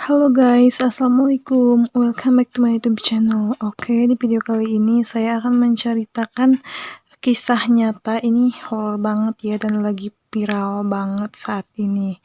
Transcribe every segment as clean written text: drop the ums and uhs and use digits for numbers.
Halo guys, assalamualaikum. Welcome back to my YouTube channel. Oke, di video kali ini saya akan menceritakan kisah nyata. Ini horor banget ya, dan lagi viral banget saat ini.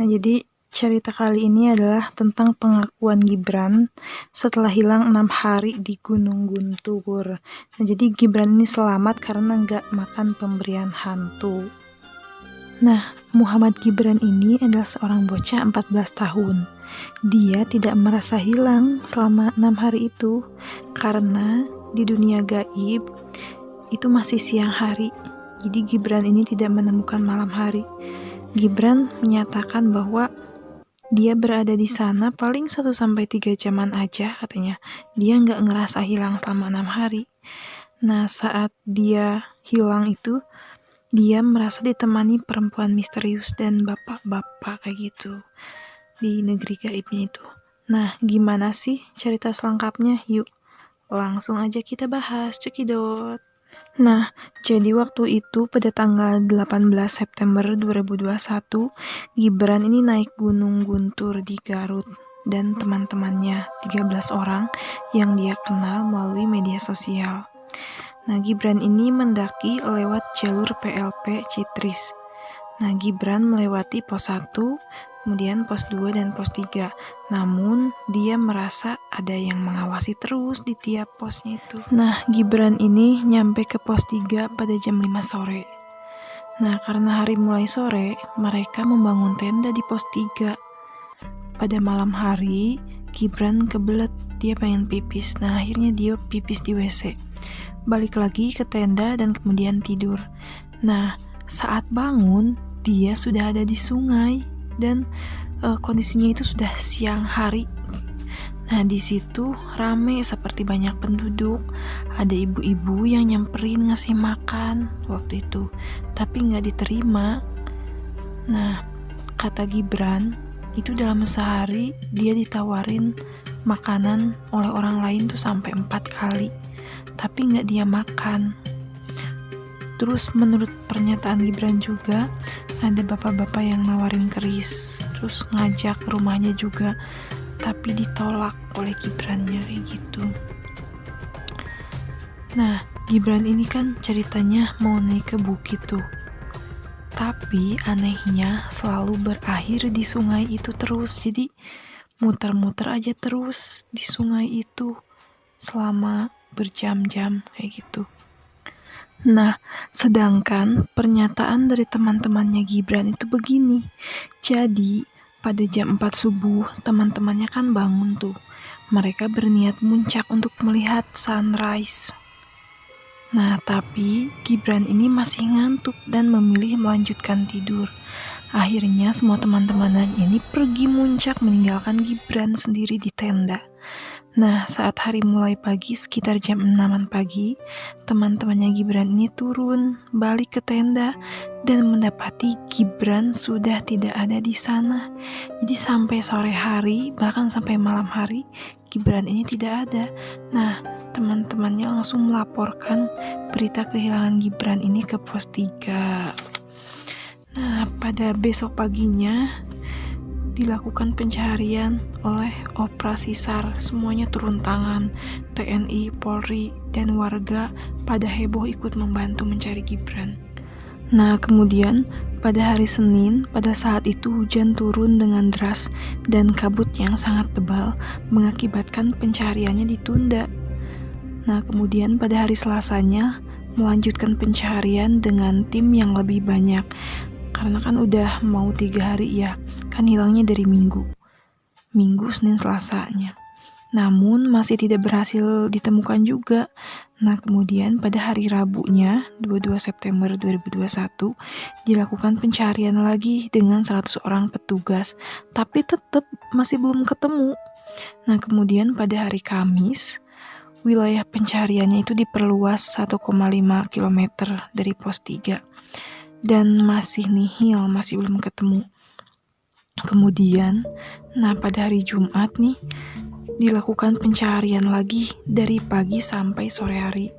Nah, jadi cerita kali ini adalah tentang pengakuan Gibran setelah hilang 6 hari di Gunung Guntur. Nah, jadi Gibran ini selamat karena nggak makan pemberian hantu. Nah, Muhammad Gibran ini adalah seorang bocah 14 tahun. Dia tidak merasa hilang selama 6 hari itu karena di dunia gaib itu masih siang hari. Jadi Gibran ini tidak menemukan malam hari. Gibran menyatakan bahwa dia berada di sana paling 1-3 jaman aja katanya. Dia nggak ngerasa hilang selama 6 hari. Nah, saat dia hilang itu dia merasa ditemani perempuan misterius dan bapak-bapak kayak gitu di negeri gaibnya itu. Nah, gimana sih cerita selengkapnya? Yuk, langsung aja kita bahas, cekidot. Nah, jadi waktu itu pada tanggal 18 September 2021, Gibran ini naik Gunung Guntur di Garut dan teman-temannya 13 orang yang dia kenal melalui media sosial. Nah, Gibran ini mendaki lewat jalur PLP Citris. Nah, Gibran melewati pos 1, kemudian pos 2 dan pos 3. Namun, dia merasa ada yang mengawasi terus di tiap posnya itu. Nah, Gibran ini nyampe ke pos 3 pada jam 5 sore. Nah, karena hari mulai sore, mereka membangun tenda di pos 3. Pada malam hari, Gibran kebelet, dia pengen pipis. Nah, akhirnya dia pipis di WC. Balik lagi ke tenda dan kemudian tidur. Nah, saat bangun, dia sudah ada di sungai dan kondisinya itu sudah siang hari. Nah, di situ rame seperti banyak penduduk. Ada ibu-ibu yang nyamperin ngasih makan waktu itu, tapi nggak diterima. Nah, kata Gibran, itu dalam sehari dia ditawarin makanan oleh orang lain tuh sampai 4 kali, tapi nggak dia makan. Terus menurut pernyataan Gibran juga, ada bapak-bapak yang nawarin keris, terus ngajak ke rumahnya juga, tapi ditolak oleh Gibrannya kayak gitu. Nah, Gibran ini kan ceritanya mau naik ke bukit tuh, tapi anehnya selalu berakhir di sungai itu terus. Jadi muter-muter aja terus di sungai itu selama berjam-jam kayak gitu. Nah, sedangkan pernyataan dari teman-temannya Gibran itu begini. Jadi, pada jam 4 subuh, teman-temannya kan bangun tuh. Mereka berniat muncak untuk melihat sunrise. Nah, tapi Gibran ini masih ngantuk dan memilih melanjutkan tidur. Akhirnya semua teman-temannya ini pergi muncak meninggalkan Gibran sendiri di tenda. Nah, saat hari mulai pagi sekitar jam 6-an pagi, teman-temannya Gibran ini turun, balik ke tenda, dan mendapati Gibran sudah tidak ada di sana. Jadi sampai sore hari, bahkan sampai malam hari, Gibran ini tidak ada. Nah, teman-temannya langsung melaporkan berita kehilangan Gibran ini ke pos 3. Nah, pada besok paginya, dilakukan pencarian oleh Operasi SAR. Semuanya turun tangan, TNI, Polri, dan warga pada heboh ikut membantu mencari Gibran. Nah, kemudian pada hari Senin, pada saat itu hujan turun dengan deras dan kabut yang sangat tebal mengakibatkan pencariannya ditunda. Nah, kemudian pada hari Selasanya melanjutkan pencarian dengan tim yang lebih banyak. Karena kan udah mau 3 hari ya, kan hilangnya dari Minggu, Senin, Selasanya. Namun masih tidak berhasil ditemukan juga. Nah, kemudian pada hari Rabunya, 22 September 2021, dilakukan pencarian lagi dengan 100 orang petugas, tapi tetap masih belum ketemu. Nah, kemudian pada hari Kamis, wilayah pencariannya itu diperluas 1,5 km dari pos 3. Dan masih nihil, masih belum ketemu. Kemudian, nah pada hari Jumat nih, dilakukan pencarian lagi dari pagi sampai sore hari.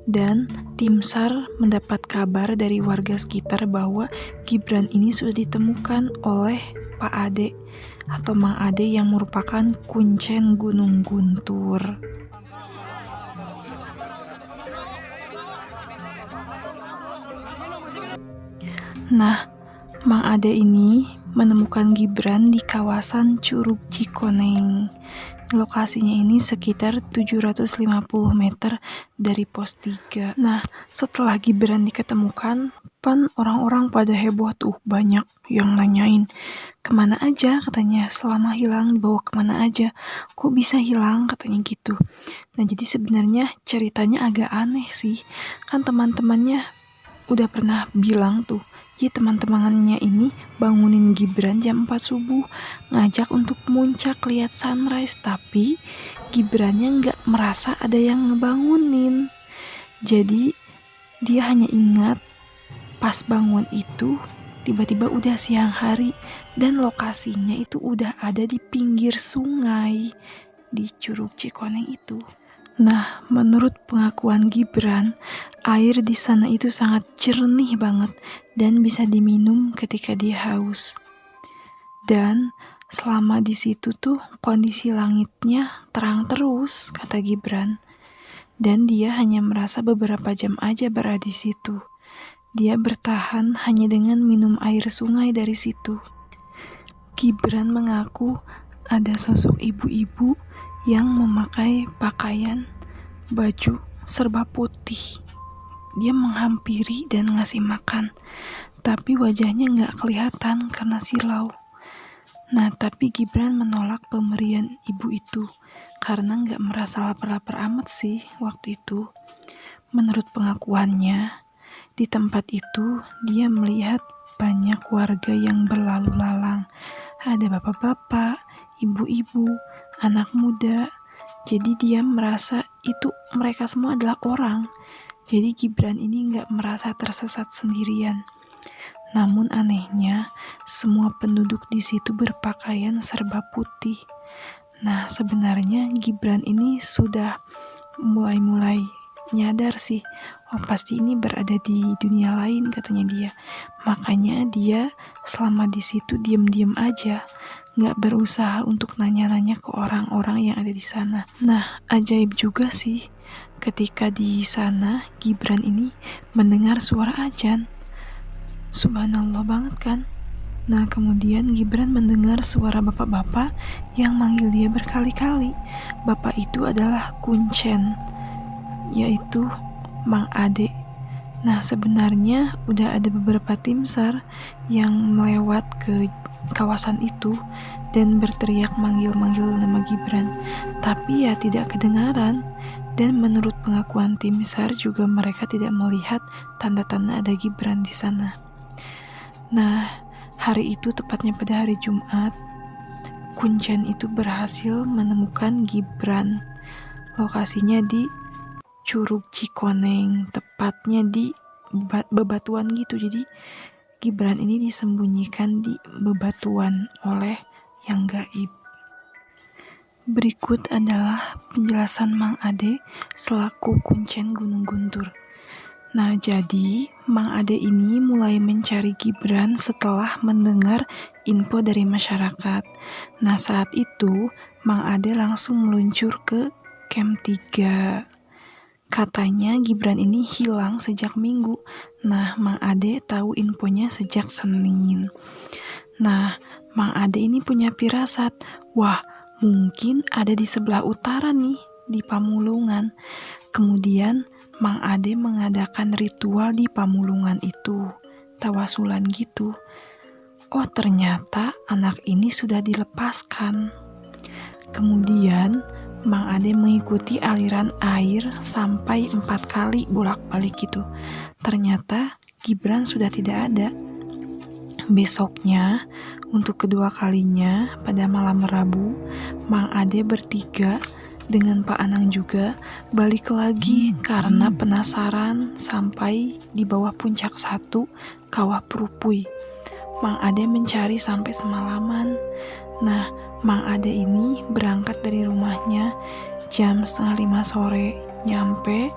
Dan tim SAR mendapat kabar dari warga sekitar bahwa Gibran ini sudah ditemukan oleh Pak Ade. atau Mang Ade yang merupakan kuncen Gunung Guntur. Nah, Mang Ade ini menemukan Gibran di kawasan Curug Cikoneng. Lokasinya ini sekitar 750 meter dari pos 3. Nah, setelah Gibran diketemukan, orang-orang pada heboh tuh, banyak yang nanyain, kemana aja katanya, selama hilang dibawa kemana aja, kok bisa hilang katanya gitu. Nah, jadi sebenarnya ceritanya agak aneh sih, kan teman-temannya udah pernah bilang tuh, jadi teman-temannya ini bangunin Gibran jam 4 subuh, ngajak untuk muncak lihat sunrise, tapi Gibrannya nggak merasa ada yang ngebangunin. Jadi dia hanya ingat pas bangun itu tiba-tiba udah siang hari dan lokasinya itu udah ada di pinggir sungai di Curug Cikoneng itu. Nah, menurut pengakuan Gibran, air di sana itu sangat jernih banget dan bisa diminum ketika dia haus. Dan selama di situ tuh kondisi langitnya terang terus, kata Gibran. Dan dia hanya merasa beberapa jam aja berada di situ. Dia bertahan hanya dengan minum air sungai dari situ. Gibran mengaku ada sosok ibu-ibu yang memakai pakaian baju serba putih. Dia menghampiri dan ngasih makan, tapi wajahnya nggak kelihatan karena silau. Nah, tapi Gibran menolak pemberian ibu itu karena nggak merasa lapar-lapar amat sih waktu itu. Menurut pengakuannya, di tempat itu dia melihat banyak warga yang berlalu lalang. Ada bapak-bapak, ibu-ibu, anak muda. Jadi dia merasa itu mereka semua adalah orang. Jadi Gibran ini nggak merasa tersesat sendirian. Namun anehnya, semua penduduk di situ berpakaian serba putih. Nah, sebenarnya Gibran ini sudah mulai nyadar sih, oh pasti ini berada di dunia lain katanya dia. Makanya dia selama di situ diam-diam aja, nggak berusaha untuk nanya-nanya ke orang-orang yang ada di sana. Nah, ajaib juga sih, ketika di sana Gibran ini mendengar suara azan. Subhanallah banget kan? Nah, kemudian Gibran mendengar suara bapak-bapak yang manggil dia berkali-kali. Bapak itu adalah kuncen, yaitu Mang Ade. Nah, sebenarnya udah ada beberapa tim SAR yang melewat ke kawasan itu dan berteriak manggil-manggil nama Gibran, tapi ya tidak kedengaran. Dan menurut pengakuan tim SAR juga mereka tidak melihat tanda-tanda ada Gibran di sana. Nah, hari itu tepatnya pada hari Jumat, kuncen itu berhasil menemukan Gibran. Lokasinya di Curug Cikoneng, tepatnya di bebatuan gitu. Jadi Gibran ini disembunyikan di bebatuan oleh yang gaib. Berikut adalah penjelasan Mang Ade selaku kuncen Gunung Guntur. Nah, jadi Mang Ade ini mulai mencari Gibran setelah mendengar info dari masyarakat. Nah, saat itu Mang Ade langsung meluncur ke Camp 3. Katanya Gibran ini hilang sejak Minggu. Nah, Mang Ade tahu infonya sejak Senin. Nah, Mang Ade ini punya firasat, wah mungkin ada di sebelah utara nih, di Pamulungan. Kemudian Mang Ade mengadakan ritual di Pamulungan itu, tawasulan gitu. Oh, ternyata anak ini sudah dilepaskan. Kemudian Mang Ade mengikuti aliran air sampai 4 kali bolak-balik gitu. Ternyata Gibran sudah tidak ada. Besoknya, untuk kedua kalinya pada malam Rabu, Mang Ade bertiga dengan Pak Anang juga balik lagi karena penasaran sampai di bawah puncak 1 Kawah Purupui. Mang Ade mencari sampai semalaman. Nah, Mang Ade ini berangkat dari rumahnya jam 4:30 sore, nyampe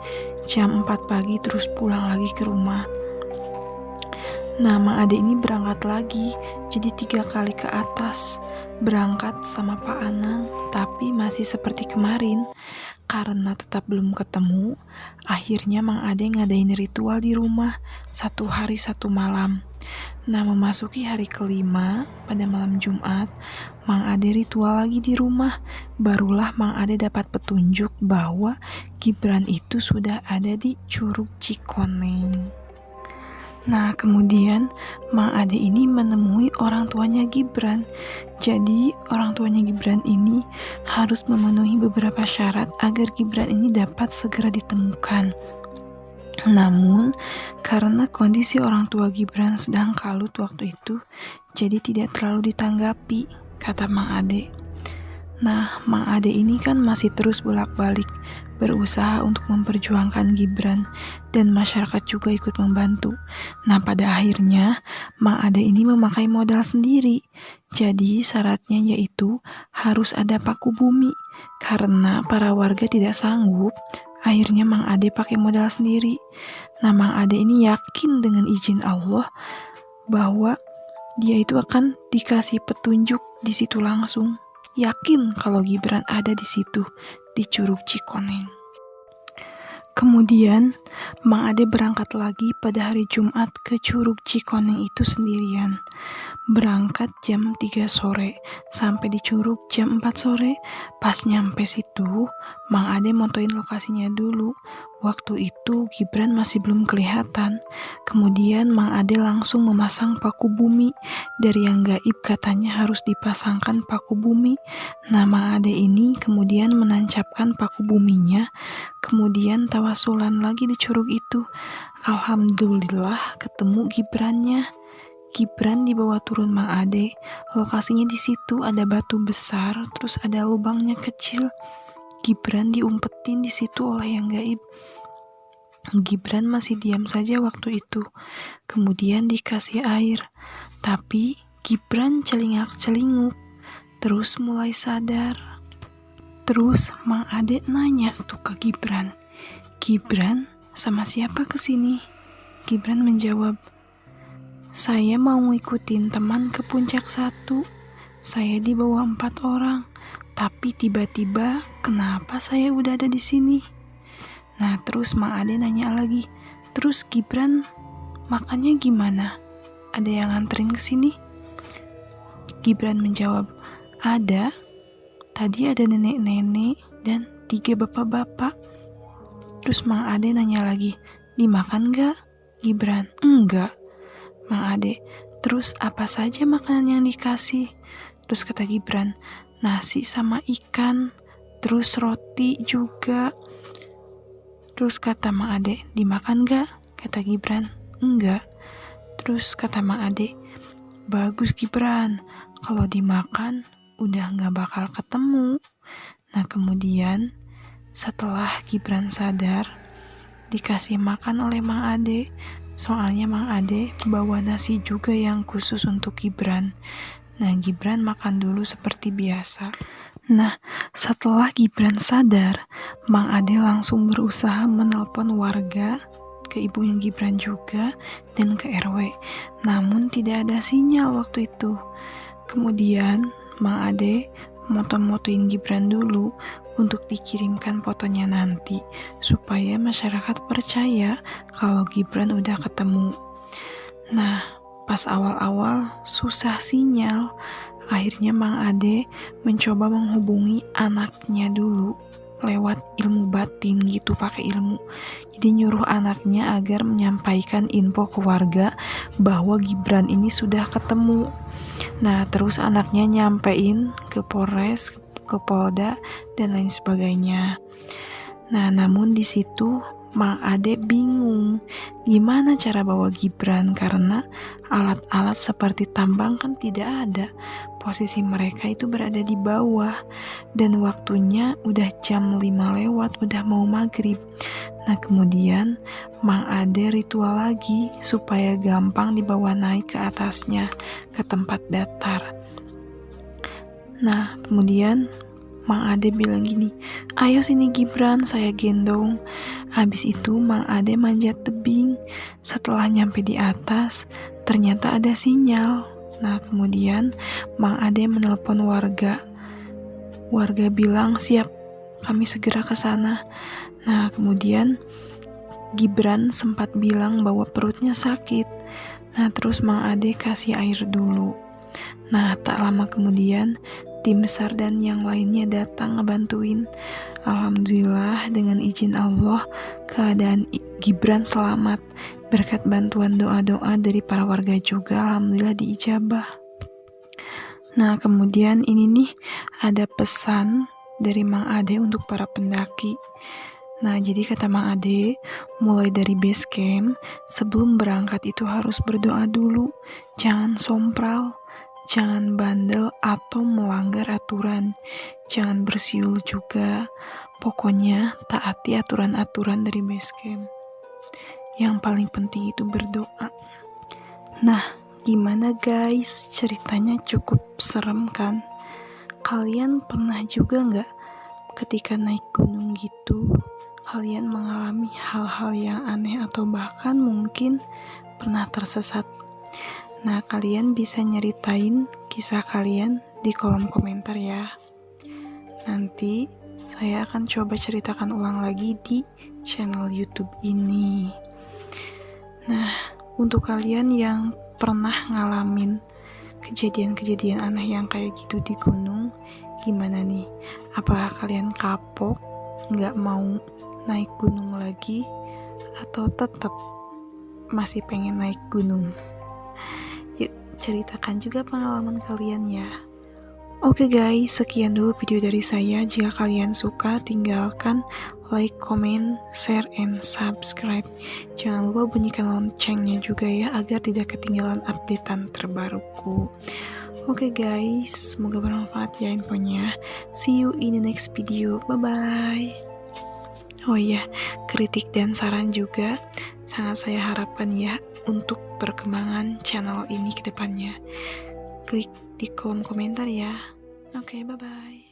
jam 4 pagi terus pulang lagi ke rumah. Nah, Mang Ade ini berangkat lagi, jadi 3 kali ke atas. berangkat sama Pak Anang, tapi masih seperti kemarin. Karena tetap belum ketemu, akhirnya Mang Ade ngadain ritual di rumah 1 hari 1 malam. Nah, memasuki hari kelima pada malam Jumat, Mang Ade ritual lagi di rumah. Barulah Mang Ade dapat petunjuk bahwa Gibran itu sudah ada di Curug Cikoneng. Nah, kemudian Mang Ade ini menemui orang tuanya Gibran. Jadi, orang tuanya Gibran ini harus memenuhi beberapa syarat agar Gibran ini dapat segera ditemukan. Namun, karena kondisi orang tua Gibran sedang kalut waktu itu, jadi tidak terlalu ditanggapi, kata Mang Ade. Nah, Mang Ade ini kan masih terus bolak-balik berusaha untuk memperjuangkan Gibran, dan masyarakat juga ikut membantu. Nah, pada akhirnya Mang Ade ini memakai modal sendiri. Jadi syaratnya yaitu harus ada paku bumi. Karena para warga tidak sanggup, akhirnya Mang Ade pakai modal sendiri. Nah, Mang Ade ini yakin dengan izin Allah bahwa dia itu akan dikasih petunjuk di situ langsung. Yakin kalau Gibran ada di situ, di Curug Cikoneng. Kemudian, Mang Ade berangkat lagi pada hari Jumat ke Curug Cikoneng itu sendirian. Berangkat jam 3 sore, sampai di Curug jam 4 sore. Pas nyampe situ, Mang Ade motoin lokasinya dulu. Waktu itu Gibran masih belum kelihatan. Kemudian Mang Ade langsung memasang paku bumi. Dari yang gaib katanya harus dipasangkan paku bumi. Nah, Mang Ade ini kemudian menancapkan paku buminya. Kemudian tawasulan lagi di curug itu. Alhamdulillah ketemu Gibrannya. Gibran dibawa turun Mang Ade. Lokasinya di situ ada batu besar, terus ada lubangnya kecil. Gibran diumpetin di situ oleh yang gaib. Gibran masih diam saja waktu itu. Kemudian dikasih air. Tapi Gibran celingak-celinguk. Terus mulai sadar. Terus Mang Ade nanya tuh ke Gibran. Gibran, sama siapa kesini? Gibran menjawab, saya mau ngikutin teman ke puncak 1. Saya dibawa 4 orang. Tapi tiba-tiba kenapa saya udah ada di sini? Nah, terus Mang Ade nanya lagi. Terus Gibran makannya gimana? Ada yang nganterin ke sini? Gibran menjawab, ada. Tadi ada nenek-nenek dan 3 bapak-bapak. Terus Mang Ade nanya lagi, dimakan gak? Gibran, enggak. Mang Ade, terus apa saja makanan yang dikasih? Terus kata Gibran, nasi sama ikan, terus roti juga. Terus kata Mang Ade, dimakan gak? Kata Gibran, enggak. Terus kata Mang Ade, bagus Gibran, kalau dimakan udah gak bakal ketemu. Nah, kemudian setelah Gibran sadar, dikasih makan oleh Mang Ade. Soalnya Mang Ade bawa nasi juga yang khusus untuk Gibran. Nah, Gibran makan dulu seperti biasa. Nah, setelah Gibran sadar, Mang Ade langsung berusaha menelpon warga, ke ibunya Gibran juga, dan ke RW. Namun tidak ada sinyal waktu itu. Kemudian Mang Ade moto-motoin Gibran dulu untuk dikirimkan fotonya nanti, supaya masyarakat percaya kalau Gibran udah ketemu. Nah, pas awal-awal susah sinyal. Akhirnya Mang Ade mencoba menghubungi anaknya dulu lewat ilmu batin gitu, pakai ilmu. Jadi nyuruh anaknya agar menyampaikan info ke warga bahwa Gibran ini sudah ketemu. Nah, terus anaknya nyampein ke Polres, ke Polda, dan lain sebagainya. Nah, namun di situ Mang Ade bingung gimana cara bawa Gibran karena alat-alat seperti tambang kan tidak ada. Posisi mereka itu berada di bawah dan waktunya udah jam 5 lewat, udah mau maghrib. Nah, kemudian Mang Ade ritual lagi supaya gampang dibawa naik ke atasnya, ke tempat datar. Nah, kemudian Mang Ade bilang gini, ayo sini Gibran, saya gendong. Habis itu Mang Ade manjat tebing. Setelah nyampe di atas, ternyata ada sinyal. Nah, kemudian Mang Ade menelpon warga. Warga bilang, "Siap, kami segera ke sana." Nah, kemudian Gibran sempat bilang bahwa perutnya sakit. Nah, terus Mang Ade kasih air dulu. Nah, tak lama kemudian tim SAR dan yang lainnya datang ngebantuin. Alhamdulillah, dengan izin Allah, keadaan Gibran selamat. Berkat bantuan doa-doa dari para warga juga, alhamdulillah diijabah. Nah, kemudian ini nih ada pesan dari Mang Ade untuk para pendaki. Nah, jadi kata Mang Ade, mulai dari base camp, sebelum berangkat itu harus berdoa dulu. Jangan sompral, jangan bandel atau melanggar aturan. Jangan bersiul juga. Pokoknya taati aturan-aturan dari base camp. Yang paling penting itu berdoa. Nah, gimana guys? Ceritanya cukup serem kan? Kalian pernah juga nggak ketika naik gunung gitu, kalian mengalami hal-hal yang aneh atau bahkan mungkin pernah tersesat? Nah, kalian bisa nyeritain kisah kalian di kolom komentar ya. Nanti saya akan coba ceritakan ulang lagi di channel YouTube ini. Nah, untuk kalian yang pernah ngalamin kejadian-kejadian aneh yang kayak gitu di gunung, gimana nih? Apakah kalian kapok, nggak mau naik gunung lagi, atau tetap masih pengen naik gunung? Yuk, ceritakan juga pengalaman kalian ya. Oke guys, sekian dulu video dari saya. Jika kalian suka, tinggalkan like, comment, share, and subscribe. Jangan lupa bunyikan loncengnya juga ya, agar tidak ketinggalan updatean terbaruku. Oke guys, semoga bermanfaat ya infonya. See you in the next video. Bye-bye. Oh iya, kritik dan saran juga sangat saya harapkan ya untuk perkembangan channel ini ke depannya. Klik di kolom komentar ya. Oke, bye-bye.